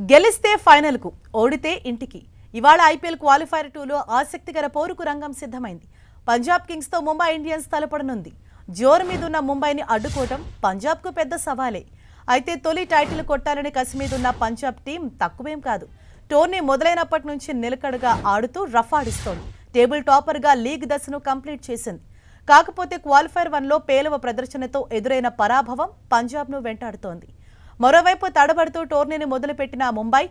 గెలిస్తే ఫైనల్ కు ఓడితే ఇంటికి ఇవాళ ఐపీఎల్ క్వాలిఫైర్ 2లో ఆసక్తికర పోరుకు రంగం సిద్ధమైంది. పంజాబ్ కింగ్స్ తో ముంబై ఇండియన్స్ తలపడనుంది. జోరు మీదున్న ముంబైని అడ్డుకోవడం పంజాబ్ కు పెద్ద సవాలే. అయితే తొలి టైటిల్ కొట్టాలని కసి మీదున్న పంజాబ్ టీం తక్కువేం కాదు. టోర్నీ మొదలైనప్పటి నుంచి నిలకడగా ఆడుతూ రఫ్ ఆడిస్తోంది. టేబుల్ టాపర్ గా లీగ్ దశను కంప్లీట్ చేసింది. కాకపోతే క్వాలిఫైర్ 1లో పేలవ ప్రదర్శనతో ఎదురైన పరాభవం పంజాబ్ ను వెంటాడుతోంది. మరోవైపు తడబడుతూ టోర్నీని మొదలుపెట్టిన ముంబై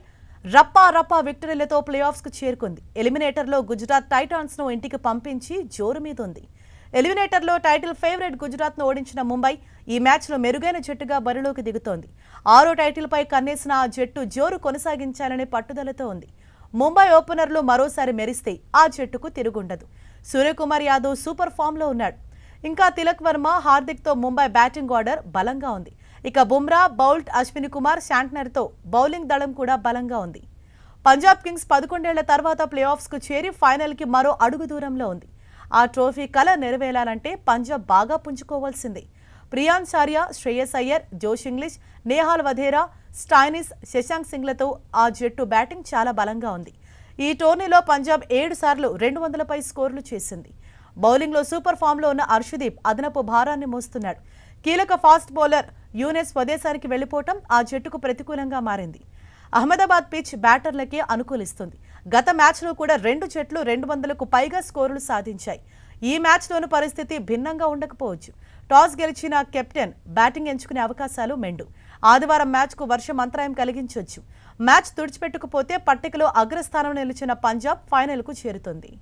రప్పా విక్టరీలతో ప్లే ఆఫ్స్ కు చేరుకుంది. ఎలిమినేటర్లో గుజరాత్ టైటాన్స్ ను ఇంటికి పంపించి జోరు మీదుంది. ఎలిమినేటర్లో టైటిల్ ఫేవరెట్ గుజరాత్ ను ఓడించిన ముంబై ఈ మ్యాచ్లో మెరుగైన జట్టుగా బరిలోకి దిగుతోంది. 6వ టైటిల్ పై కన్నేసిన ఆ జట్టు జోరు కొనసాగించాలనే పట్టుదలతో ఉంది. ముంబై ఓపెనర్లు మరోసారి మెరిస్తే ఆ జట్టుకు తిరుగుండదు. సూర్యకుమార్ యాదవ్ సూపర్ ఫామ్ లో ఉన్నాడు. ఇంకా తిలక్ వర్మ, హార్దిక్ తో ముంబై బ్యాటింగ్ ఆర్డర్ బలంగా ఉంది. ఇక బుమ్రా, బౌల్ట్, అశ్విని కుమార్, శాంట్నర్ తో బౌలింగ్ దళం కూడా బలంగా ఉంది. పంజాబ్ కింగ్స్ 11 ఏళ్ల తర్వాత ప్లే ఆఫ్స్ కు చేరి ఫైనల్ కి మరో అడుగు దూరంలో ఉంది. ఆ ట్రోఫీ కల నెరవేరాలంటే పంజాబ్ బాగా పుంజుకోవాల్సిందే. ప్రియాన్ చారియా, శ్రేయస్ అయ్యర్, జోష్ ఇంగ్లిష్, నేహాల్ వధేరా, స్టాయినిస్, శశాంక్ సింగ్లతో ఆ జట్టు బ్యాటింగ్ చాలా బలంగా ఉంది. ఈ టోర్నీలో పంజాబ్ 7 సార్లు 200 పై స్కోర్లు చేసింది. బౌలింగ్లో సూపర్ ఫామ్లో ఉన్న అర్షదీప్ అదనపు భారాన్ని మోస్తున్నాడు. కీలక ఫాస్ట్ బౌలర్ యూనెస్ స్వదేశానికి వెళ్లిపోవటం ఆ జట్టుకు ప్రతికూలంగా మారింది. అహ్మదాబాద్ పిచ్ బ్యాటర్లకే అనుకూలిస్తుంది. గత మ్యాచ్లో కూడా 2 జట్లు 200కు పైగా స్కోరులు సాధించాయి. ఈ మ్యాచ్లోనూ పరిస్థితి భిన్నంగా ఉండకపోవచ్చు. టాస్ గెలిచిన కెప్టెన్ బ్యాటింగ్ ఎంచుకునే అవకాశాలు మెండు. ఆదివారం మ్యాచ్కు వర్షం అంతరాయం కలిగించొచ్చు. మ్యాచ్ తుడిచిపెట్టుకుపోతే పట్టికలో అగ్రస్థానంలో నిలిచిన పంజాబ్ ఫైనల్కు చేరుతుంది.